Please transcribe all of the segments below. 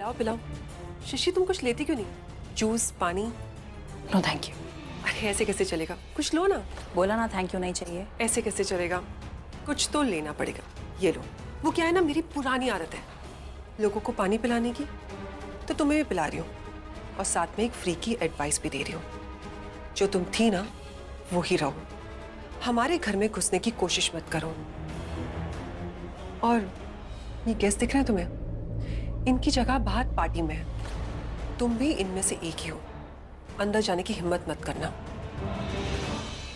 पिलाओ पिलाओ। शशि तुम कुछ लेती क्यों नहीं? जूस, पानी? No thank you. अरे ऐसे कैसे चलेगा, कुछ लो ना। बोला ना थैंक यू नहीं चाहिए। ऐसे कैसे चलेगा, कुछ तो लेना पड़ेगा। ये लो। वो क्या है ना, मेरी पुरानी आदत है लोगों को पानी पिलाने की, तो तुम्हें भी पिला रही हूँ और साथ में एक फ्री की एडवाइस भी दे रही हूँ। जो तुम थी ना वो ही रहो, हमारे घर में घुसने की कोशिश मत करो। और ये गेस्ट दिख रहे हैं तुम्हें, इनकी जगह बाहर पार्टी में है, तुम भी इनमें से एक ही हो। अंदर जाने की हिम्मत मत करना।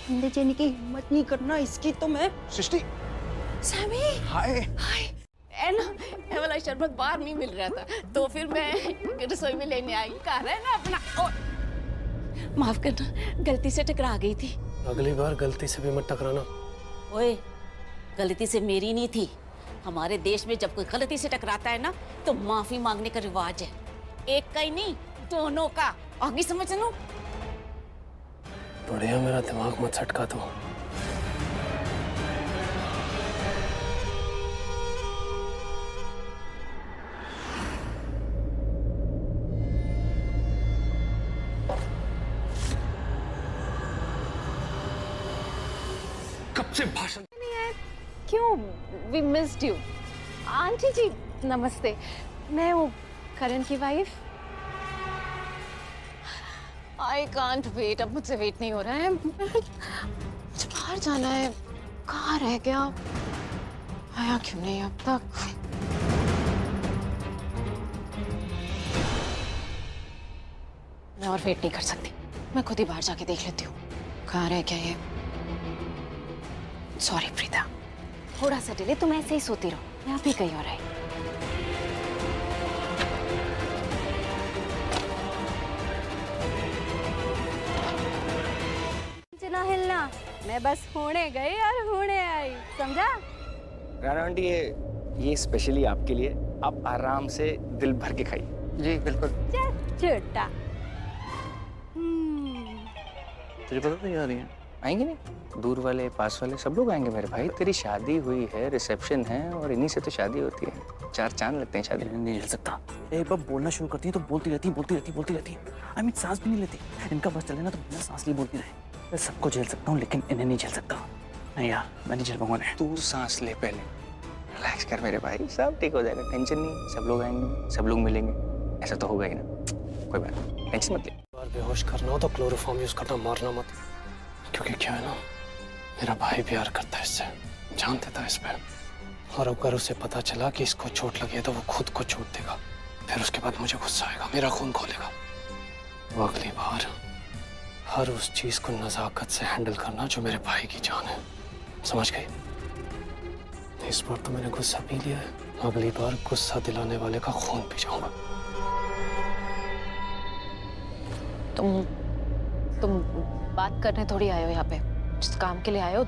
अंदर जाने की हिम्मत नहीं करना इसकी तो मैं। सृष्टि, सैमी, हाय। ये वाला शरबत बाहर नहीं मिल रहा था, तो फिर मैं रसोई में लेने आई। कहा है ना अपना। माफ करना, गलती से टकरा गई थी। अगली बार गलती से भी मत टकराना। ओए, गलती से मेरी नहीं थी। हमारे देश में जब कोई गलती से टकराता है ना, तो माफी मांगने का रिवाज है। एक का ही नहीं, दोनों का। आगे समझ लो। बढ़िया, मेरा दिमाग मत सटका दो। कब से भाषण क्यों? We missed you. Aunty ji नमस्ते, मैं हूँ करण की वाइफ। आई कांट वेट, अब मुझसे वेट नहीं हो रहा है। मुझे बाहर जाना है। कहाँ रह गया? आया क्यों नहीं अब तक? मैं और वेट नहीं कर सकती, मैं खुद ही बाहर जाके देख लेती हूँ कहाँ रह गया ये। सॉरी प्रीता, थोड़ा सा डिले, तुम ऐसे ही सोती रहो, मैं अभी कहीं और आई। ना हिलना, मैं बस होने गई और होने आई, समझा? राणा आंटी, ये स्पेशली आपके लिए, आप आराम से दिल भर के खाइए। जी बिल्कुल। छोटा तुझे पता नहीं आ रही है? आएंगे नहीं, दूर वाले पास वाले सब लोग आएंगे मेरे भाई। तेरी शादी हुई है, रिसेप्शन है, और इन्हीं से तो शादी होती है। 4 चांद लगते हैं शादी में। नहीं झेल सकता। एक बार बोलना शुरू करती है तो बोलती रहती आई मीन सांस भी नहीं लेती। इनका बस चले ना तो बिना सांस लिए बोलती रहे। मैं सबको झेल सकता हूँ लेकिन इन्हें नहीं झेल सकता। नहीं यार, मैं नहीं झेल पाऊंगा। तू सांस ले पहले, रिलैक्स कर मेरे भाई, सब ठीक हो जाएगा। टेंशन नहीं, सब लोग आएंगे, सब लोग मिलेंगे। ऐसा तो होगा ही ना, कोई बात नहीं, टेंशन मत ले। बार बेहोश करना हो तो क्लोरोफॉर्म यूज करना, मारना मत। क्योंकि क्या है ना, मेरा भाई प्यार करता है इससे, जान देता है इस पे। और अगर उसे पता चला कि इसको चोट लगी है तो वो खुद को चोट देगा, फिर उसके बाद मुझे गुस्सा आएगा, मेरा खून खोलेगा। वो अगली बार हर उस चीज को नजाकत से हैंडल करना जो मेरे भाई की जान है, समझ गई? इस बार तो मैंने गुस्सा पी लिया है, अगली बार गुस्सा दिलाने वाले का खून पी जाऊंगा। तुम बात करने थोड़ी आए हो यहाँ पे, जिस काम के लिए आए हो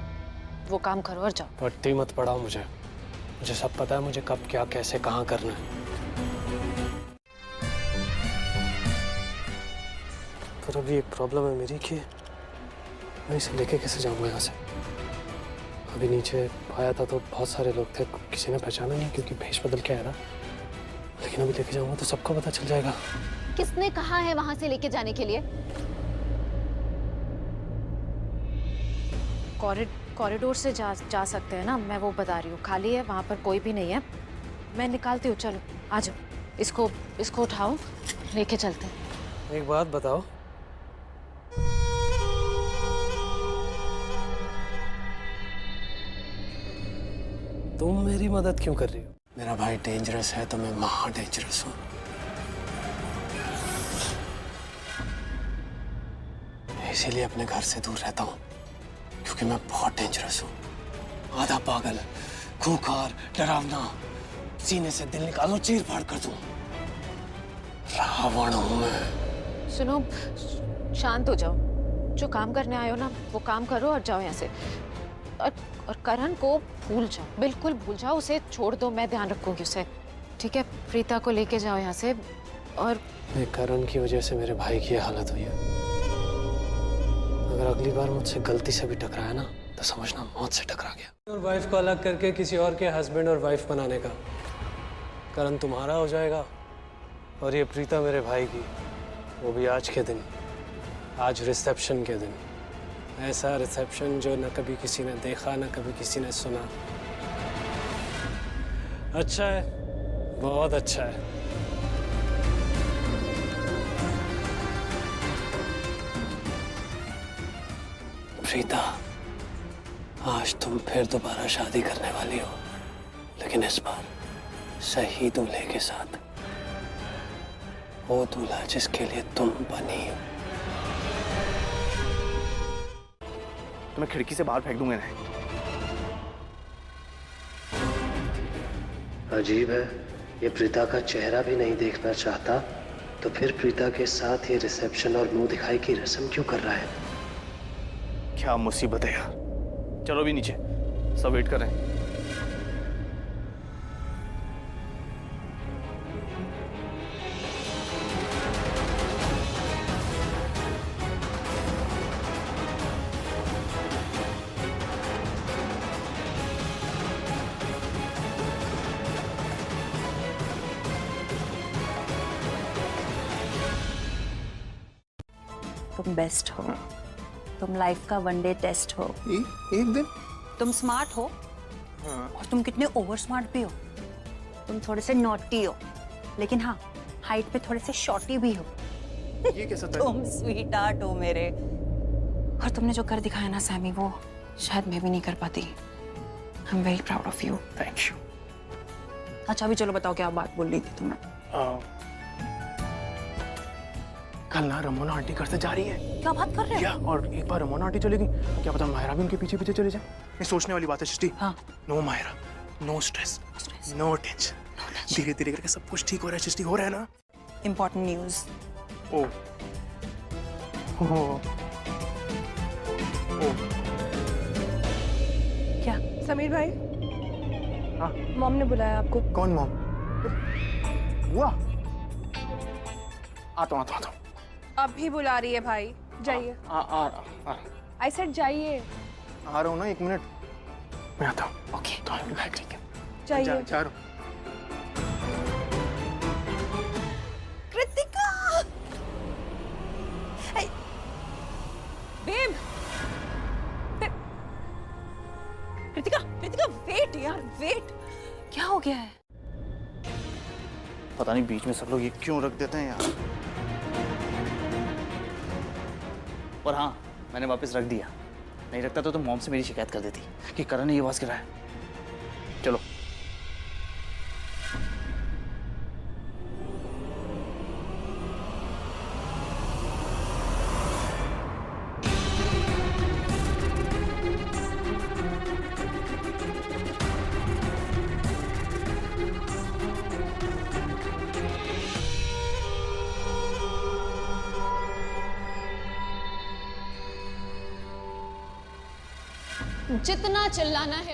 वो काम करो और जाओ। पट्टी मत पड़ाओ मुझे सब पता है, मुझे कब क्या कैसे कहाँ करना है। पर अभी एक प्रॉब्लम है मेरी कि मैं इसे लेके कैसे जाऊंगा यहाँ से। अभी नीचे आया था तो बहुत सारे लोग थे, किसी ने पहचाना नहीं क्योंकि भेष बदल के आया था। लेकिन अभी लेके जाऊंगा तो सबको पता चल जाएगा। किसने कहा है वहां से लेके जाने के लिए? कॉरिडोर से जा सकते हैं ना, मैं वो बता रही हूँ। खाली है, वहां पर कोई भी नहीं है, मैं निकालती हूँ। चलो आ जाओ, इसको उठाओ, लेके चलते हैं। एक बात बताओ, तुम मेरी मदद क्यों कर रही हो? मेरा भाई डेंजरस है तो मैं महा डेंजरस हूँ। इसीलिए अपने घर से दूर रहता हूँ, क्योंकि मैं बहुत डेंजरस हूँ। आधा पागल, खूंखार, डरावना, सीने से दिल निकालो, चीर फाड़ कर दूं। रावण हूँ मैं। सुनो, शांत हो जाओ। जो काम करने आए हो ना वो काम करो और जाओ यहाँ से। और करण को भूल जाओ, बिल्कुल भूल जाओ, उसे छोड़ दो, मैं ध्यान रखूंगी उसे, ठीक है? प्रीता को लेके जाओ यहाँ से। और करण की वजह से मेरे भाई की हालत हुई है। अगर अगली बार मुझसे गलती से भी टकराया ना तो समझना मौत से टकरा गया। और वाइफ को अलग करके किसी और के हस्बैंड और वाइफ बनाने का, करण तुम्हारा हो जाएगा और ये प्रीता मेरे भाई की, वो भी आज के दिन, आज रिसेप्शन के दिन। ऐसा रिसेप्शन जो न कभी किसी ने देखा न कभी किसी ने सुना। अच्छा है, बहुत अच्छा है। प्रीता, आज तुम फिर दोबारा शादी करने वाली हो, लेकिन इस बार सही दूल्हे के साथ। वो दूल्हा जिसके लिए तुम बनी हो। तो मैं खिड़की से बाहर फेंक दूंगा इन्हें। अजीब है, ये प्रीता का चेहरा भी नहीं देखना चाहता, तो फिर प्रीता के साथ ये रिसेप्शन और मुंह दिखाई की रस्म क्यों कर रहा है? क्या मुसीबत है यार। चलो भी नीचे, सब वेट कर रहे हैं। तुम बेस्ट हो, तुम लाइफ का वनडे टेस्ट हो। एक दिन तुम स्मार्ट हो और तुम कितने ओवर स्मार्ट भी हो। तुम थोड़े से नॉटी हो, लेकिन हाँ हाइट पे थोड़े से शॉर्टी भी हो। ये कैसा था? तुम स्वीट हार्ट हो मेरे। और तुमने जो कर दिखाया ना सैमी, वो शायद मैं भी नहीं कर पाती। I am very proud of you. Thank you. अच्छा अभी चलो बताओ क्या बात बोल रही थी तुम्हें। कल ना रमोना आंटी घर से जा रही है। क्या बात कर रहे क्या? हो? और एक बार रमोना आंटी चलेगी, क्या पता मायरा भी उनके पीछे पीछे चले जाए। ये सोचने वाली बात है सृष्टि। हाँ। No Myra, no stress, no tension. धीरे धीरे करके सब कुछ ठीक हो रहा है सृष्टि, हो रहा है ना? Important news. ओ क्या? समीर भाई, हाँ? मॉम ने बुलाया आपको। कौन मॉम? हुआ? आता हूँ। अभी बुला रही है भाई, जाइए। आ आई सेड जाइए। रहा हूँ ना, 1 मिनट मैं आता हूँ। ओके तो ठीक है, जाइए। जा रहा हूँ। कृतिका, बेब, कृतिका, कृतिका वेट यार वेट। क्या हो गया है? पता नहीं बीच में सब लोग ये क्यों रख देते हैं यार। और हाँ, मैंने वापस रख दिया। नहीं रखता तो मॉम से मेरी शिकायत कर देती कि करण ने ये आवाज गिराया। चलो। जितना चिल्लाना है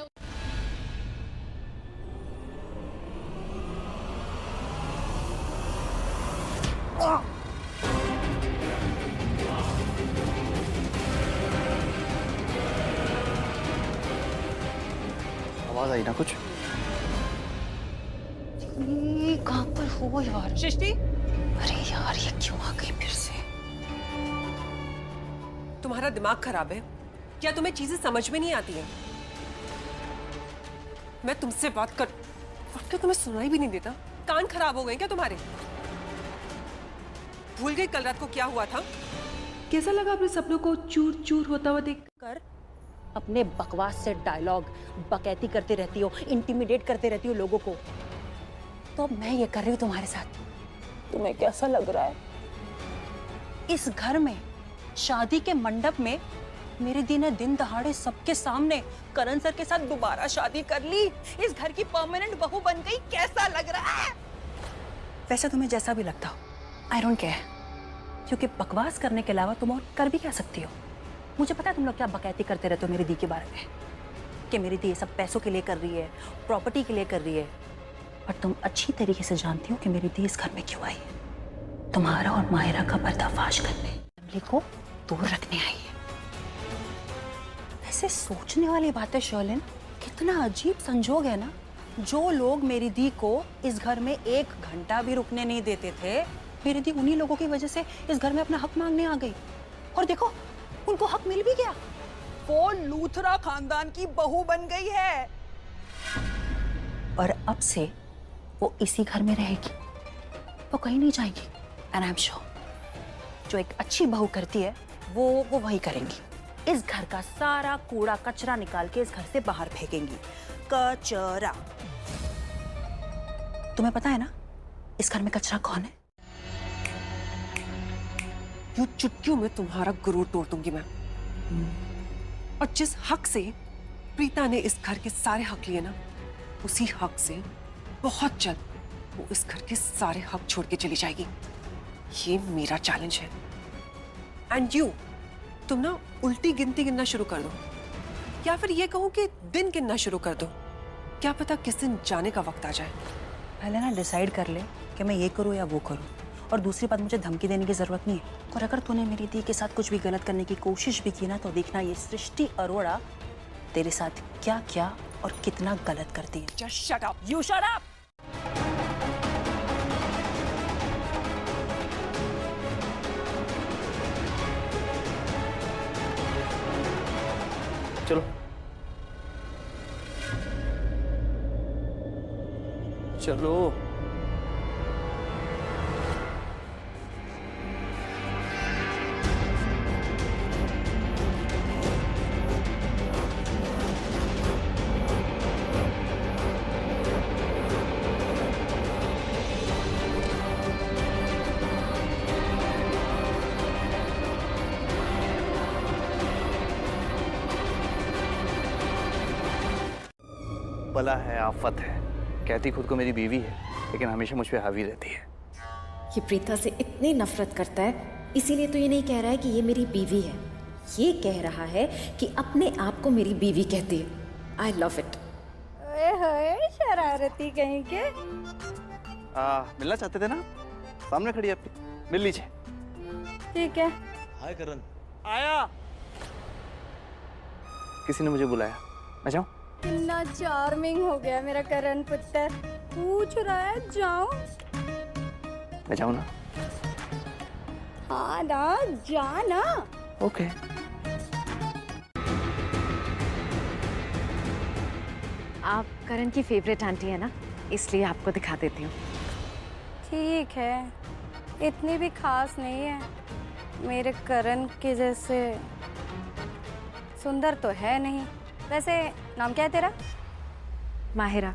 आवाज आई ना कुछ? कहाँ पर हो यार? सृष्टि, अरे यार ये क्यों आ गई फिर से? तुम्हारा दिमाग खराब है क्या? तुम्हें चीजें समझ में नहीं आती हैं? मैं तुमसे बात कर तुम्हें सुनाई भी नहीं देता? कान खराब हो गए क्या तुम्हारे? भूल गई कल रात को क्या हुआ था? कैसा लगा अपने सपनों को चूर चूर होता हुआ देख कर? अपने बकवास से डायलॉग बकैती करते रहती हो, इंटिमिडेट करते रहती हो लोगों को। तो अब मैं ये कर रही हूँ तुम्हारे साथ। तुम्हें कैसा लग रहा है? इस घर में, शादी के मंडप में मेरे दिन दहाड़े सबके सामने करण सर के साथ दोबारा शादी कर ली। इस घर की परमानेंट बहू बन गई। कैसा लग रहा है? वैसे तुम्हें जैसा भी लगता हो, आई डोंट केयर, क्योंकि बकवास करने के अलावा तुम और कर भी क्या सकती हो। मुझे पता है तुम लोग क्या बकैती करते रहते हो मेरी दी के बारे में, कि मेरी दी ये सब पैसों के लिए कर रही है, प्रॉपर्टी के लिए कर रही है। पर तुम अच्छी तरीके से जानती हो कि मेरी दी इस घर में क्यों आई है। तुम्हारा और मायरा का पर्दाफाश करने, फैमिली को दूर रखने आई है। वैसे सोचने वाली बात है शर्लिन, कितना अजीब संजोग है ना जो लोग मेरी दी को इस घर में 1 घंटा भी रुकने नहीं देते थे, मेरी दी उन्हीं लोगों की वजह से इस घर में अपना हक मांगने आ गई। और देखो, उनको हक मिल भी गया। वो लूथरा खानदान की बहू बन गई है और अब से वो इसी घर में रहेगी, वो कहीं नहीं जाएगी। एंड आई एम श्योर जो एक अच्छी बहू करती है वो वही करेंगी। इस घर का सारा कूड़ा कचरा निकाल के इस घर से बाहर फेंकेंगी। कचरा। तुम्हें पता है ना इस घर में कचरा कौन है? यूं चुटकियों में तुम्हारा गुरूर तोड़ दूंगी मैं। और जिस हक से प्रीता ने इस घर के सारे हक लिए ना, उसी हक से बहुत जल्द वो इस घर के सारे हक छोड़ के चली जाएगी। ये मेरा चैलेंज है। एंड यू, तुम ना उल्टी गिनती गिनना शुरू कर दो, या फिर ये कहूं कि दिन गिनना शुरू कर दो। क्या पता किस दिन जाने का वक्त आ जाए। पहले ना डिसाइड कर ले कि मैं ये करूँ या वो करूँ। और दूसरी बात, मुझे धमकी देने की जरूरत नहीं है। और अगर तूने मेरी दी के साथ कुछ भी गलत करने की कोशिश भी की ना, तो देखना ये सृष्टि अरोड़ा तेरे साथ क्या क्या और कितना गलत करती है। Just shut up. You shut up! चलो चलो। बला है, आफत है, कहती खुद को मेरी बीवी है, लेकिन हमेशा मुझ पे हावी रहती है। ये प्रीता से इतनी नफरत करता है, इसीलिए तो ये नहीं कह रहा है कि ये मेरी बीवी है, ये कह रहा है कि अपने आप को मेरी बीवी कहती है। I love it. शरारती कहीं के। मिलना चाहते थे ना, सामने खड़ी है आपकी, मिल लीजिए। ठीक है। हाय करण। आया। किसी ने मुझे बुलाया, मैं जाऊं? कितना चार्मिंग हो गया मेरा करण पुत्र। पूछ रहा है जाऊं? मैं जाऊं ना? हाँ ना, जा ना। ओके। आप करण की फेवरेट आंटी है ना, इसलिए आपको दिखा देती हूँ। ठीक है, इतनी भी खास नहीं है, मेरे करण के जैसे सुंदर तो है नहीं। वैसे नाम क्या है तेरा? माहिरा।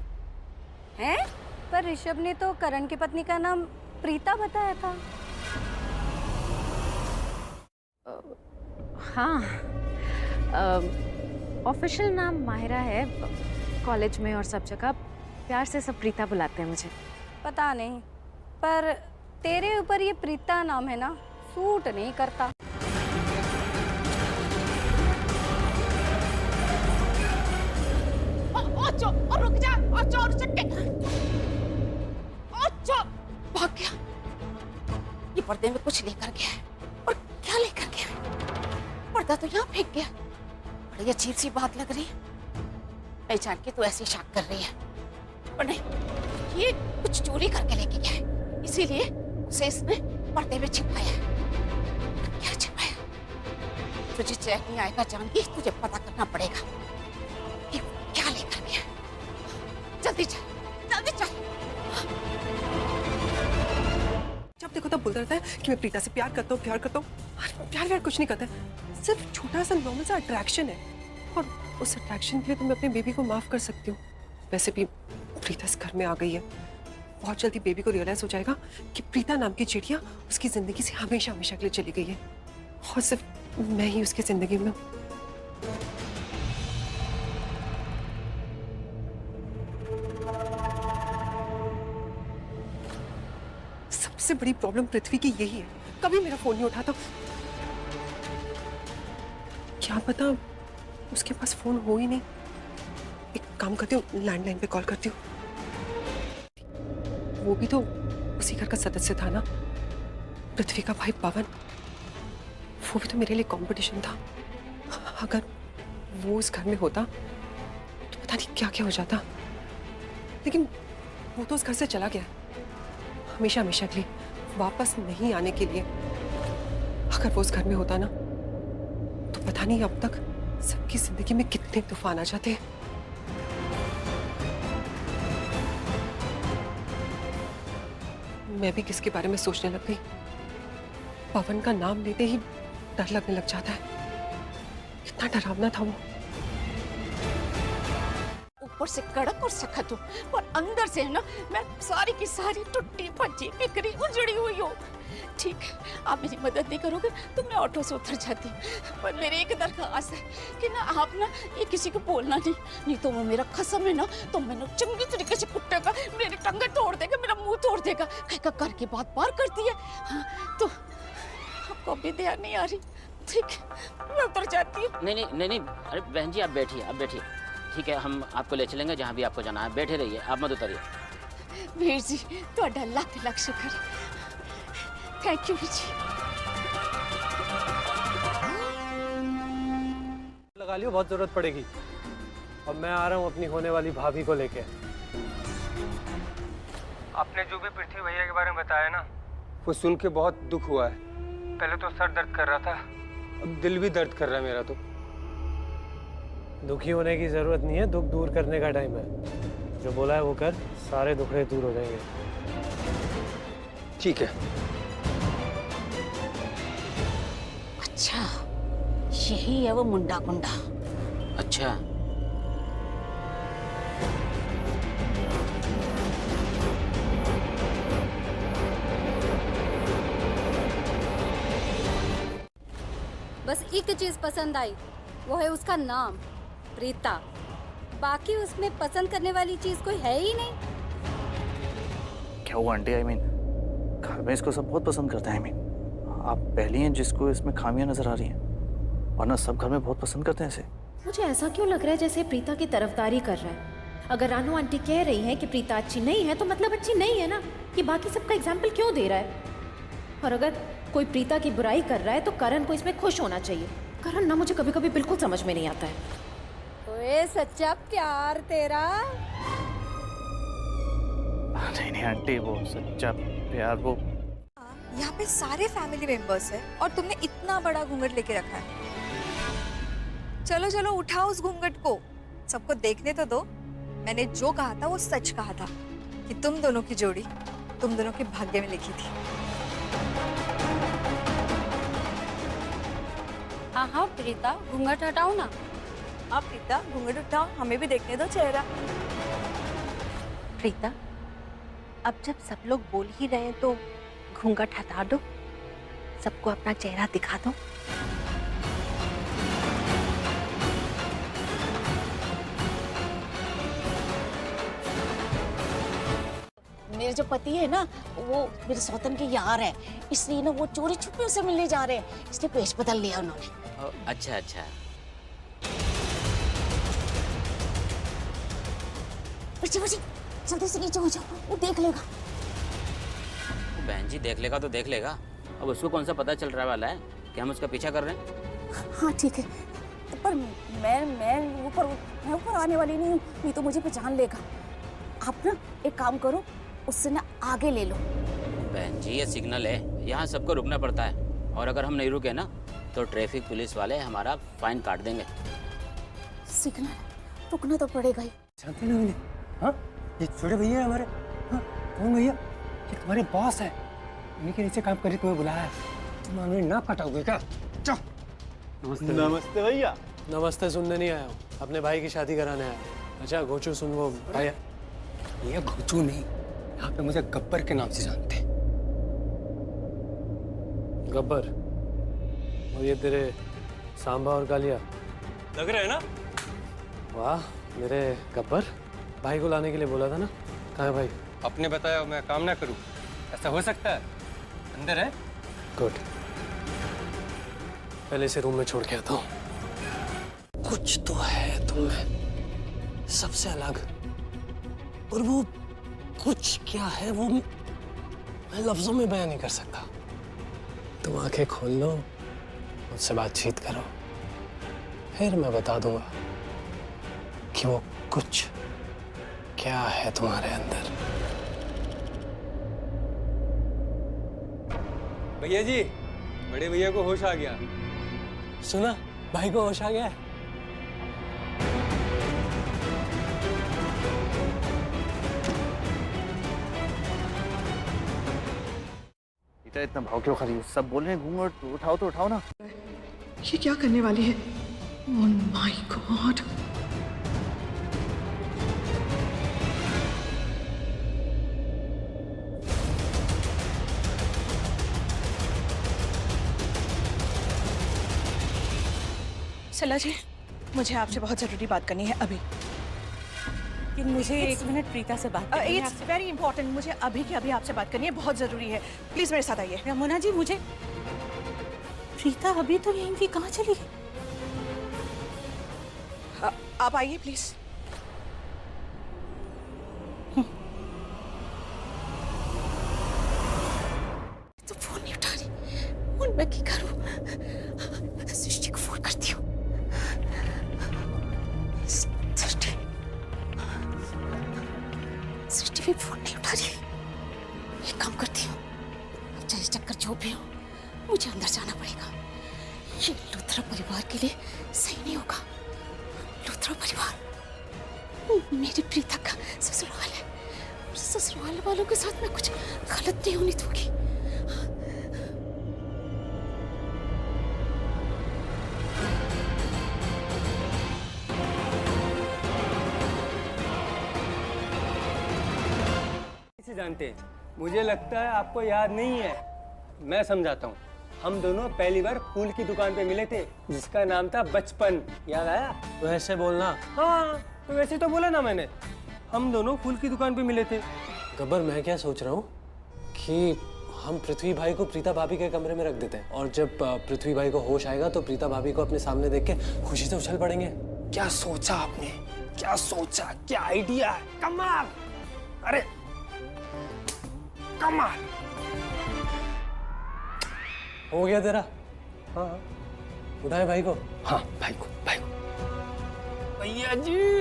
हैं? पर ऋषभ ने तो करण की पत्नी का नाम प्रीता बताया था। हाँ, ऑफिशियल नाम माहिरा है। कॉलेज में और सब जगह प्यार से सब प्रीता बुलाते हैं मुझे। पता नहीं, पर तेरे ऊपर ये प्रीता नाम है ना, सूट नहीं करता। और रुक जा, और चट्टे भाग गया। ये पर्दे में कुछ लेकर गया है, और क्या लेकर गया है? पर्दा तो यहाँ फेंक गया। बड़ी अजीब सी बात लग रही है। पहचान के तो ऐसी शक कर रही है, पर नहीं, ये कुछ चोरी करके लेके गया है, इसीलिए उसे इसने पर्दे में छिपाया है। क्या छिपाया? तुझे चैन नहीं आएगा जानकी, तुझे पता करना पड़ेगा कि क्या लेकर गया। जल्दी चल, जल्दी चल। जब देखो तब बोलता रहता है कि मैं प्रीता से प्यार करता हूँ, प्यार करता हूँ। प्यार व्यार कुछ नहीं करता है, सिर्फ छोटा सा नॉर्मल सा अट्रैक्शन है, और उस अट्रैक्शन के लिए तो मैं अपने बेबी को माफ कर सकती हूँ। वैसे भी प्रीता इस घर में आ गई है, बहुत जल्दी बेबी को रियलाइज हो जाएगा कि प्रीता नाम की चिड़िया उसकी जिंदगी से हमेशा हमेशा के लिए चली गई है, और सिर्फ मैं ही उसकी जिंदगी में हूँ। सबसे बड़ी प्रॉब्लम पृथ्वी की यही है, कभी मेरा फोन नहीं उठाता। क्या पता उसके पास फोन हो ही नहीं। एक काम करती हूँ, लैंडलाइन पे कॉल करती हूँ। वो भी तो उसी घर का सदस्य था ना, पृथ्वी का भाई पवन। वो भी तो मेरे लिए कंपटीशन था। अगर वो उस घर में होता तो पता नहीं क्या क्या हो जाता। लेकिन वो तो उस घर से चला गया, हमेशा हमेशा के लिए, वापस नहीं आने के लिए। अगर वो उस घर में होता ना, तो पता नहीं अब तक सबकी जिंदगी में कितने तूफान आ जाते। मैं भी किसके बारे में सोचने लग गई। पवन का नाम लेते ही डर लगने लग जाता है। कितना डरावना था वो। ऊपर से कड़क और सख्त हूँ और अंदर से है ना, मैं सारी की सारी टुट्टी भज्जी बिखरी उजड़ी हुई हूँ। ठीक है, आप मेरी मदद नहीं करोगे तो मैं ऑटो से उतर जाती हूँ, पर मेरी एक दरख्वास्त है कि ना आप ना ये किसी को बोलना नहीं तो वो मेरा कसम है ना, तो मैंने चंगी तरीके से कुटेगा, मेरी टंगे तोड़ देगा, मेरा मुंह तोड़ देगा। कहेगा घर की बात पार करती है। हाँ, तो आपको अभी ध्यान नहीं आ रही। ठीक है, मैं उतर जाती हूँ। नहीं, अरे बहन जी आप बैठिए। ठीक है, हम आपको ले चलेंगे जहाँ भी आपको जाना है। बैठे रहिए, आप मत उतरिए। वीर जी, ਤੁਹਾਡਾ ਲੱਖ शुक्र। Thank you Veer ji. लगा लियो, बहुत जरूरत पड़ेगी। अब मैं आ रहा हूँ अपनी होने वाली भाभी को लेके। आपने जो भी पृथ्वी भैया के बारे में बताया ना, वो सुन के बहुत दुख हुआ है। पहले तो सर दर्द कर रहा था, अब दिल भी दर्द कर रहा है मेरा तो। दुखी होने की जरूरत नहीं है, दुख दूर करने का टाइम है। जो बोला है वो कर, सारे दुखड़े दूर हो जाएंगे। ठीक है। अच्छा, यही है वो मुंडा कुंडा। अच्छा, बस एक चीज पसंद आई, वो है उसका नाम, प्रीता। बाकी उसमें पसंद करने वाली चीज कोई है ही नहीं। क्या हुआ आंटी? आई मीन घर में इसको सब बहुत पसंद करते हैं। आई मीन आप पहली हैं जिसको इसमें खामियां नजर आ रही हैं, वरना सब घर में बहुत पसंद करते हैं इसे। मुझे ऐसा क्यों लग रहा है जैसे प्रीता की तरफदारी कर रहा है। अगर रानू आंटी कह रही हैं कि प्रीता अच्छी नहीं है, तो मतलब अच्छी नहीं है ना। ये बाकी सबका एग्जाम्पल क्यों दे रहा है? और अगर कोई प्रीता की बुराई कर रहा है तो करण को इसमें खुश होना चाहिए। करण ना मुझे कभी कभी बिल्कुल समझ में नहीं आता है। ओए सच्चा प्यार तेरा। नहीं आंटी, वो सच्चा प्यार वो यहाँ पे सारे फैमिली मेंबर्स हैं और तुमने इतना बड़ा घूंघट लेके रखा है। चलो उठाओ उस घूंघट को, सबको देखने तो दो। मैंने जो कहा था वो सच कहा था कि तुम दोनों की जोड़ी तुम दोनों के भाग्य में लिखी थी। हाँ प्रीता, घूंघट हटाओ ना। हाँ प्रीता, घूंघट उठाओ, हमें भी देखने दो चेहरा। प्रीता, अब जब सब लोग बोल ही रहे हैं तो घूंघट हटा दो, सबको अपना चेहरा दिखा दो। मेरे जो पति है ना, वो मेरे सौतन के यार है, इसलिए ना वो चोरी छुपे उसे मिलने जा रहे हैं, इसलिए पेश बदल लिया उन्होंने। अच्छा। बच्ची जल्दी से नीचे हो जाओ, वो देख लेगा। बहन जी देख लेगा तो देख लेगा, अब उसको कौन सा पता चल रहा वाला है कि हम उसका पीछा कर रहे हैं। हाँ ठीक है, पर मैं ऊपर आने वाली नहीं हूँ, नहीं तो मुझे पहचान लेगा। आप ना एक काम करो, उससे ना आगे ले लो। बहन जी ये सिग्नल है, यहाँ सबको रुकना पड़ता है, और अगर हम नहीं रुके ना तो ट्रैफिक पुलिस वाले हमारा फाइन काट देंगे। सिग्नल रुकना तो पड़ेगा ही। जानते ना उन्हें? हाँ, ये छोटे भैया है हमारे। हाँ, कौन भैया? ये तुम्हारे बॉस है, उन्हीं के नीचे काम करने तुम्हें बुलाया है। तुम हमें ना पटाओगे क्या? चलो। नमस्ते भैया। नमस्ते सुनने नहीं आया हूँ, अपने भाई की शादी कराने आया। अच्छा घोचू सुन, वो भाई ये घोचू नहीं, यहाँ पे मुझे गब्बर के नाम से जानते हैं। गब्बर? और ये तेरे सांबा और कालिया लग रहे हैं ना? वाह मेरे गब्बर, भाई को लाने के लिए बोला था ना, कहाँ है भाई? आपने बताया मैं काम ना करूं, ऐसा हो सकता है? अंदर है? गुड, पहले से रूम में छोड़ के आता हूँ। कुछ तो है तुम में सबसे अलग, और वो कुछ क्या है वो मैं लफ्जों में बयान नहीं कर सकता। तुम आंखें खोल लो, मुझसे बातचीत करो, फिर मैं बता दूंगा कि वो कुछ क्या है तुम्हारे अंदर? भैया जी, बड़े भैया को होश आ गया। सुना, भाई को होश आ गया है। बेटा इतना भाव क्यों खा रही हो? सब बोल रहे हैं घूंघट तो उठाओ ना। ये क्या करने वाली है? Oh my God. सला जी, मुझे आपसे बहुत जरूरी बात करनी है अभी। मुझे 1 मिनट प्रीता से बात करनी है। It's very important. मुझे अभी की अभी आपसे बात करनी है, बहुत जरूरी है। प्लीज मेरे साथ आइए। रमोना जी, मुझे प्रीता अभी तो यहीं थी, कहाँ चली गई? आप आइए प्लीज। तो फोन नहीं उठा रही। फोन मैं क्या करूं? सृष्टि को फोन करती हूँ। सृष्टि भी फोन नहीं उठा रही। एक काम करती हूँ, अब चाहे चक्कर जो भी हो, मुझे अंदर जाना पड़ेगा। ये लूथरा परिवार के लिए सही नहीं होगा। लूथरा परिवार मेरी प्रीता का ससुराल है। ससुराल वालों के साथ मैं कुछ गलत नहीं होने दूंगी। जानते हैं, मुझे लगता है आपको याद नहीं है। मैं समझाता हूँ। हम दोनों पहली बार फूल की दुकान पे मिले थे, जिसका नाम था बचपन। याद आया? तो ऐसे बोलना। हाँ, तो वैसे तो बोला ना मैंने। हम दोनों फूल की दुकान पे मिले थे। गब्बर, मैं क्या सोच रहा हूँ कि हम पृथ्वी भाई को प्रीता भाभी के कमरे में रख देते हैं, और जब पृथ्वी भाई को होश आएगा तो प्रीता भाभी को अपने सामने देख के खुशी से उछल पड़ेंगे। क्या सोचा आपने? क्या सोचा? क्या आइडिया है? कमाल! अरे कमाल! हो गया तेरा? हाँ। उठाए भाई को? हाँ, भाई को। भैया जी,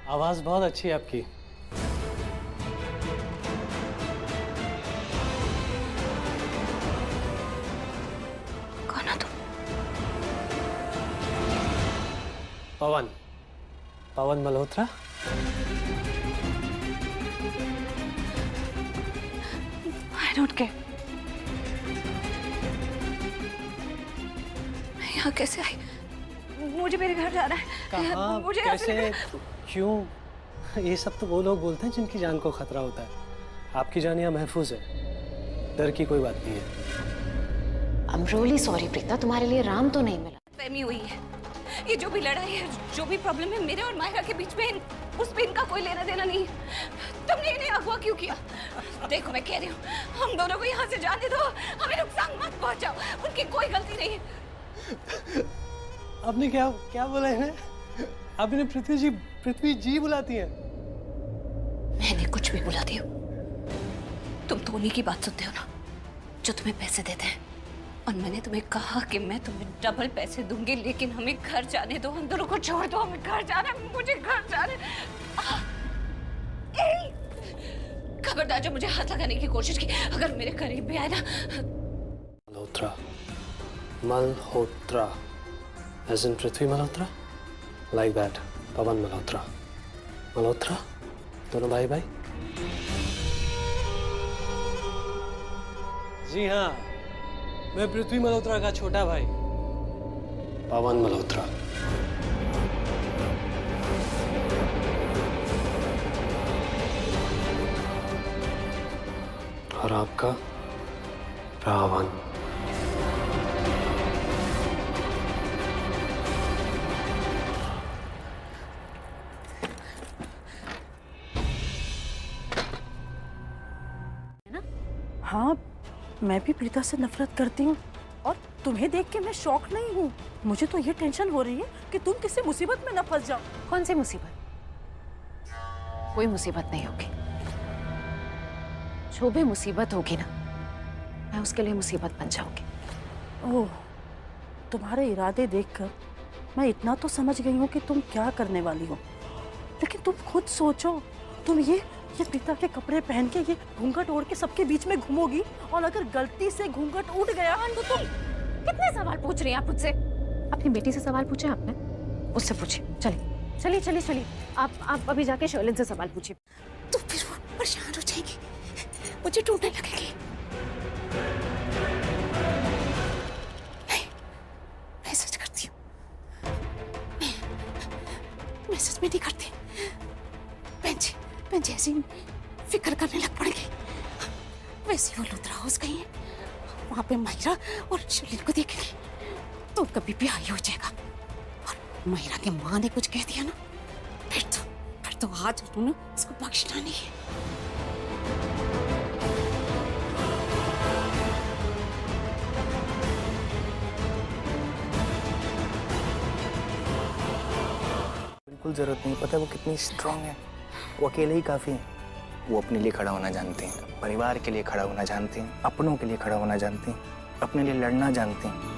आवाज बहुत अच्छी है आपकी। कौन हो तुम? पवन मल्होत्रा। I don't care। मैं यहाँ कैसे आई? मुझे मेरे घर जाना है। कहाँ? मुझे कैसे? क्यों? ये सब तो वो लोग बोलते हैं जिनकी जान को खतरा होता है। आपकी जान यहाँ महफूज है, डर की कोई बात नहीं है। I'm really sorry प्रीता, तुम्हारे लिए राम तो नहीं मिला। फहमी हुई है। ये जो भी लड़ाई है, जो भी प्रॉब्लम है मेरे और मायरा के बीच में, उसमें इनका कोई लेना देना नहीं है। तुमने इन्हें अगवा क्यों किया? देखो, मैं कह रही हूँ, हम दोनों को यहाँ से जाने दो। हमें नुकसान मत पहुँचाओ। उनकी कोई गलती नहीं है। आपने क्या बोला इन्हें? आप इन्हें पृथ्वी जी बुलाती हैं? मैंने कुछ भी बुला दिया। तुम तो उन्हीं की बात सुनते हो ना, जो तुम्हें पैसे देते हैं। और मैंने तुम्हें कहा कि मैं तुम्हें डबल पैसे दूंगी, लेकिन हमें घर जाने दो। हम दोनों को छोड़ दो। हमें घर जाना है। मुझे घर जाना है। खबरदार जो मुझे हाथ लगाने की कोशिश की, अगर मेरे करीब भी आए ना। Malhotra as in Prithvi Malhotra, like that। पवन मल्होत्रा। मल्होत्रा दोनों भाई भाई। जी हाँ, मैं पृथ्वी मल्होत्रा का छोटा भाई पवन मल्होत्रा। और आपका रावण। हाँ, मैं भी प्रीता से नफरत करती हूँ, और तुम्हें देख के मैं शॉक नहीं हूँ। मुझे तो ये टेंशन हो रही है कि तुम किसी मुसीबत में न फंस जाओ। कौन सी मुसीबत? कोई मुसीबत नहीं होगी। जो भी मुसीबत होगी ना, मैं उसके लिए मुसीबत बन जाऊंगी। ओह, तुम्हारे इरादे देखकर मैं इतना तो समझ गई हूँ कि तुम क्या करने वाली हो। लेकिन तुम खुद सोचो, तुम ये प्रीता के कपड़े पहन के ये घूंघट ओढ़ के सबके बीच में घूमोगी, और अगर गलती से घूंघट उठ गया तो तुम कितने सवाल पूछ रही हैं आप मुझसे? अपनी बेटी से सवाल पूछे आपने? उससे पूछिए। चलिए आप अभी जाके शर्लिन से सवाल पूछिए। तो फिर वो परेशान हो जाएगी, मुझे ढूंढने लगेगी। मैं सच करती हूँ, मैं सच में नहीं करती। बहन जी ऐसी फिक्र करने लग पड़ेगी, वैसे वो लुथरा हाउस गई है, वहां पे माहिरा और शर्लिन को देखेगी तो कभी भी आई हो जाएगा। और माहिरा की माँ ने कुछ कह दिया ना, फिर तो आज उन्होंने उसको बख्शना नहीं है। बिल्कुल जरूरत नहीं, पता है वो कितनी स्ट्रांग है, वो अकेले ही काफी है। वो अपने लिए खड़ा होना जानते हैं, परिवार के लिए खड़ा होना जानते हैं, अपनों के लिए खड़ा होना जानते हैं, अपने लिए लड़ना जानते हैं।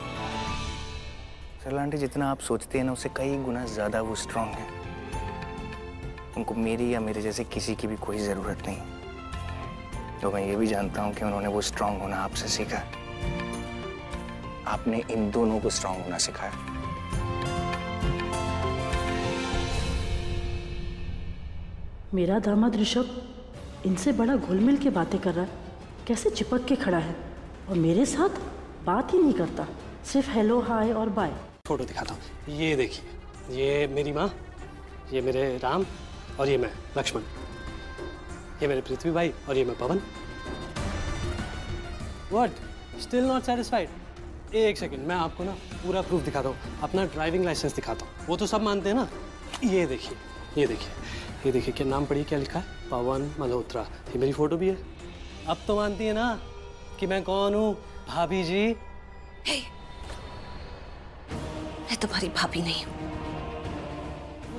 सरला आंटी, जितना आप सोचते हैं ना उससे कई गुना ज्यादा वो स्ट्रांग है। उनको मेरी या मेरे जैसे किसी की भी कोई जरूरत नहीं। तो मैं ये भी जानता हूँ कि उन्होंने वो स्ट्रांग होना आपसे सीखा। आपने इन दोनों को स्ट्रांग होना सिखाया। मेरा दामाद ऋषभ इनसे बड़ा घुल-मिल के बातें कर रहा है, कैसे चिपक के खड़ा है और मेरे साथ बात ही नहीं करता, सिर्फ हेलो हाय और बाय। फोटो दिखाता हूँ, ये देखिए, ये मेरी माँ, ये मेरे राम और ये मैं लक्ष्मण, ये मेरे पृथ्वी भाई और ये मैं Pawan. What, still not satisfied? एक सेकंड, मैं आपको ना पूरा प्रूफ दिखाता हूँ, अपना ड्राइविंग लाइसेंस दिखाता हूँ। वो तो सब मानते हैं ना। ये देखिए, ये देखिए, ये देखिए, क्या नाम पढ़िए, क्या लिखा है, पवन मल्होत्रा। ये मेरी फोटो भी है। अब तो मानती है ना कि मैं कौन हूँ, भाभी जी। मैं तुम्हारी भाभी नहीं हूँ।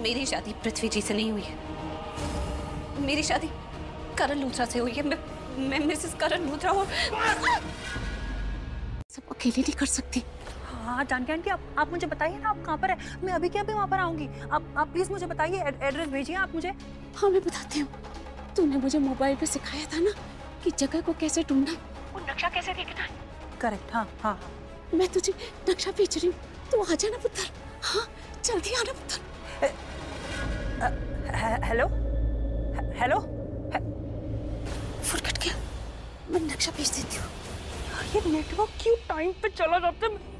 मेरी शादी पृथ्वी जी से नहीं हुई है, मेरी शादी करण लूथरा से हुई है। मैं मिसेस करण लूथरा हूँ। सब अकेले नहीं कर सकती। हाँ जानकी आंटी, आप मुझे बताइए ना, आप कहाँ पर है? मैं अभी क्या भी वहाँ पर आऊँगी। आप प्लीज मुझे बताइए, एड्रेस भेजिए आप मुझे। हाँ मैं बताती हूँ। तूने मुझे मोबाइल पे सिखाया था ना कि जगह को कैसे ढूंढना, वो नक्शा कैसे देखना है। करेक्ट, हाँ हाँ। मैं तुझे नक्शा भेज रही हूँ, तू आ जाना पुत्र। हाँ जल्दी आना पुत्र। हेलो हेलो, फोन कट गया, मैं नक्शा भेज देती हूँ। ये नेटवर्क क्यों टाइम पे चला जाता है?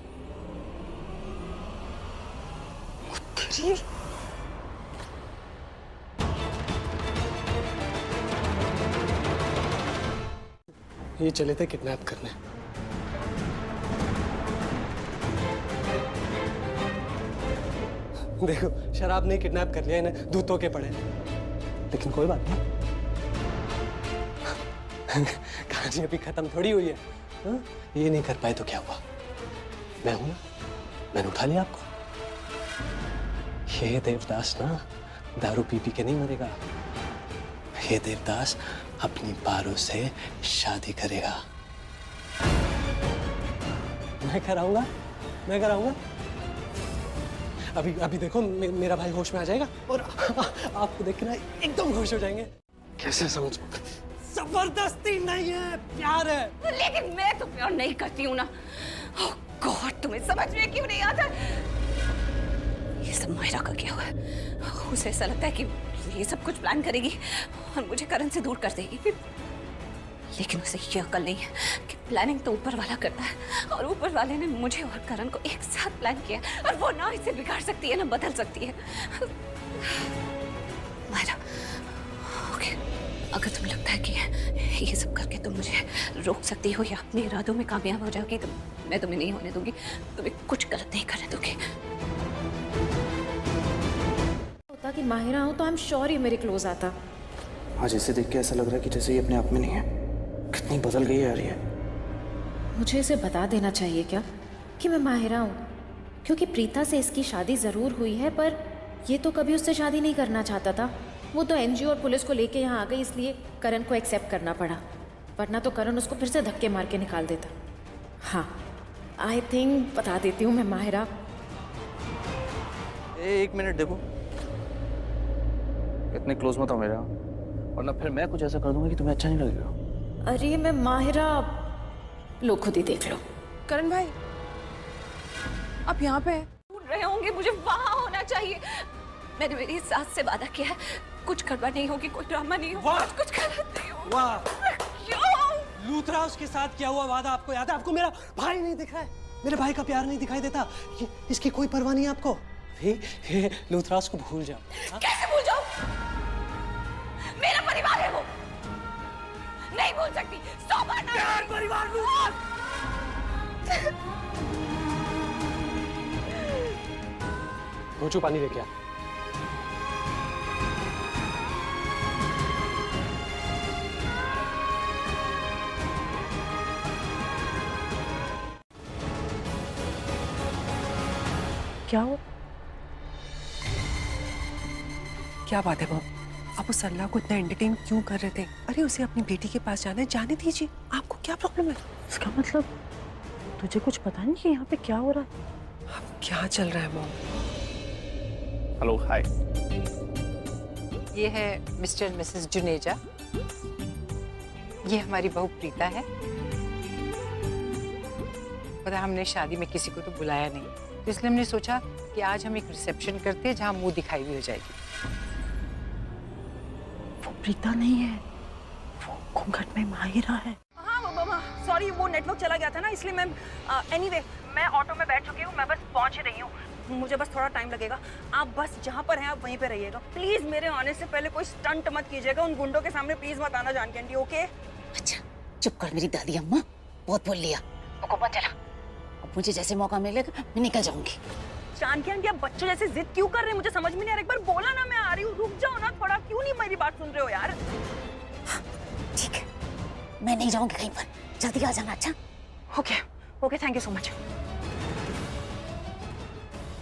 ये चले थे किडनैप करने। देखो, शराब ने किडनैप कर लिया, इन्हें दूतों के पड़े, लेकिन कोई बात नहीं। कहानी अभी खत्म थोड़ी हुई है। हा? ये नहीं कर पाए तो क्या हुआ, मैं हूं ना, मैंने उठा लिया आपको। ये देवदास ना दारू पी के नहीं मरेगा, ये देवदास अपनी पारो से शादी करेगा। मैं कराऊंगा, मैं कराऊंगा। अभी देखो, मेरा भाई होश में आ जाएगा और आपको देख के ना एकदम खुश हो जाएंगे। कैसे समझो, जबरदस्ती नहीं है, प्यार है। लेकिन मैं तो प्यार नहीं करती हूँ ना। ओह गॉड, तुम्हें समझ में क्यों नहीं आता? ये सब मायरा का क्या हुआ है? उसे ऐसा लगता है कि ये सब कुछ प्लान करेगी और मुझे करण से दूर कर देगी, लेकिन उसे ये अकल नहीं है कि प्लानिंग तो ऊपर वाला करता है, और ऊपर वाले ने मुझे और करण को एक साथ प्लान किया, और वो ना इसे बिगाड़ सकती है ना बदल सकती है। मायरा, ओके, अगर तुम्हें लगता है कि ये सब करके तुम मुझे रोक सकती हो या अपने इरादों में कामयाब हो जाओगी, तो मैं तुम्हें नहीं होने दूंगी, तुम्हें कुछ गलत नहीं करने दूंगी। होता कि माहिरा हो तो आई एम श्योर ये मेरे क्लोज आता। आज इसे देख के ऐसा लग रहा है कि जैसे ये अपने आप में नहीं है। कितनी बदल गई है यार ये। मुझे इसे बता देना चाहिए क्या कि मैं माहिरा हूँ, क्योंकि प्रीता से इसकी शादी ज़रूर हुई है, पर ये तो कभी उससे शादी नहीं करना चाहता था। वो तो एनजीओ और पुलिस को लेके यहाँ आ गई, इसलिए करण को एक्सेप्ट करना पड़ा, वरना तो करण उसको फिर से धक्के मार के निकाल देता। हाँ, आई थिंक बता देती हूँ मैं माहिरा। एक मिनट देखो, इतने क्लोज मत हो मेरा, वरना फिर मैं कुछ ऐसा कर दूंगा कि तुम्हें अच्छा नहीं लगेगा। अरे मैं माहिरा, लो खुद ही देख लो। करण भाई आप यहाँ पे ढूंढ रहे होंगे, मुझे वहां होना चाहिए। मैंने मेरी सास से वादा किया है, कुछ गड़बड़ नहीं होगी, कोई ड्रामा नहीं होगा, कुछ गलत नहीं होगा। वाह, क्यों? लूथरा उसके साथ किया हुआ वादा आपको याद है? आपको मेरा भाई नहीं दिख रहा है, मेरे भाई का प्यार नहीं दिखाई देता, इसकी कोई परवाह नहीं है आपको? हे लूथरास को भूल जाओ। कैसे भूल जाऊं? मेरा परिवार है वो, नहीं भूल सकती। 100 बार ना परिवार रोचू पानी लेके आ। क्या हो? क्या बात है मॉम? आप उस अल्लाह को इतना एंटरटेन क्यों कर रहे थे? अरे उसे अपनी बेटी के पास जाना है, जाने दीजिए। आपको क्या प्रॉब्लम है? इसका मतलब तुझे कुछ पता नहीं कि यहाँ पे क्या हो रहा है? अब क्या चल रहा है मॉम? हेलो, हाय। ये है मिस्टर मिसेस जुनेजा, ये हमारी बहू प्रीता है। पता हमने शादी में किसी को तो बुलाया नहीं, तो इसलिए हमने सोचा कि आज हम एक रिसेप्शन करते हैं जहाँ मुंह दिखाई भी हो जाएगी। वो प्रीता नहीं है, वो घूंघट में माहिरा है। हाँ सॉरी, वो नेटवर्क चला गया था ना, इसलिए मैं एनीवे मैं ऑटो में बैठ चुकी हूँ, मैं बस पहुँच रही हूँ। मुझे बस थोड़ा टाइम लगेगा, आप बस जहाँ पर हैं आप वहीं पे रहिएगा। प्लीज मेरे आने से पहले कोई स्टंट मत कीजिएगा, उन गुंडों के सामने प्लीज मत आना जानकी आंटी, ओके? अच्छा चुप कर मेरी दादी अम्मा, बहुत बोल लिया, मत चला। अब मुझे जैसे मौका मिलेगा मैं निकल जाऊंगी। जानकी आंटी आप बच्चों जैसे जिद क्यों कर रहे हैं? मुझे समझ में नहीं आ रहा। एक बार बोला ना मैं आ रही हूँ, रुक जाओ ना थोड़ा, क्यों नहीं मेरी बात सुन रहे हो यार? ठीक है, मैं नहीं जाऊंगी कहीं पर, जल्दी आ जाना। अच्छा okay okay, thank you so much.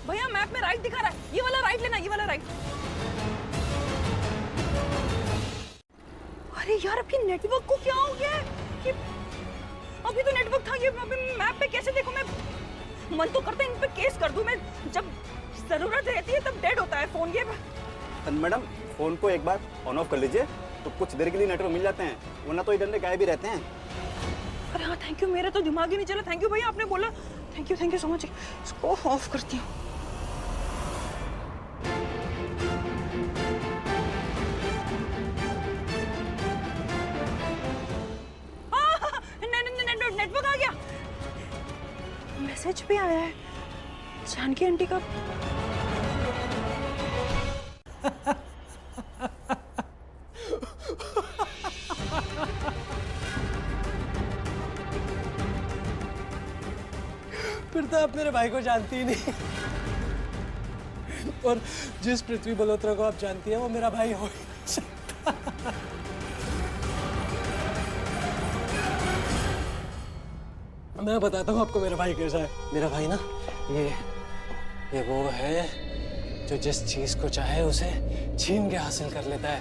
भैया मैप में राइट दिखा रहा है, ये वाला राइट लेना, ये वाला राइट। अरे यार आपके नेटवर्क को क्या हो गया है? ये अभी तो नेटवर्क था, ये अभी मैप पे कैसे देखूं मैं? मन तो करता है इन पे केस कर दूं मैं, जब जरूरत रहती है तब डेड होता है फोन। ये मैडम फोन को एक बार ऑन ऑफ कर लीजिए तो कुछ देर के लिए नेटवर्क मिल जाते हैं, वरना तो इधर गायब ही रहते हैं। अरे हाँ थैंक यू, मेरा तो दिमाग ही नहीं चला। थैंक यू भैया, आपने बोला, थैंक यू सो मच। इसको ऑफ करती हूँ। नेटवर्क आ गया, मैसेज भी आया है जानकी आंटी का। फिर तो आप मेरे भाई को जानती ही नहीं, और जिस पृथ्वी बलोत्रा को आप जानती हैं वो मेरा भाई हो ही नहीं सकता। मैं बताता हूँ आपको मेरा भाई कैसा है। मेरा भाई ना ये वो है जो जिस चीज को चाहे उसे छीन के हासिल कर लेता है।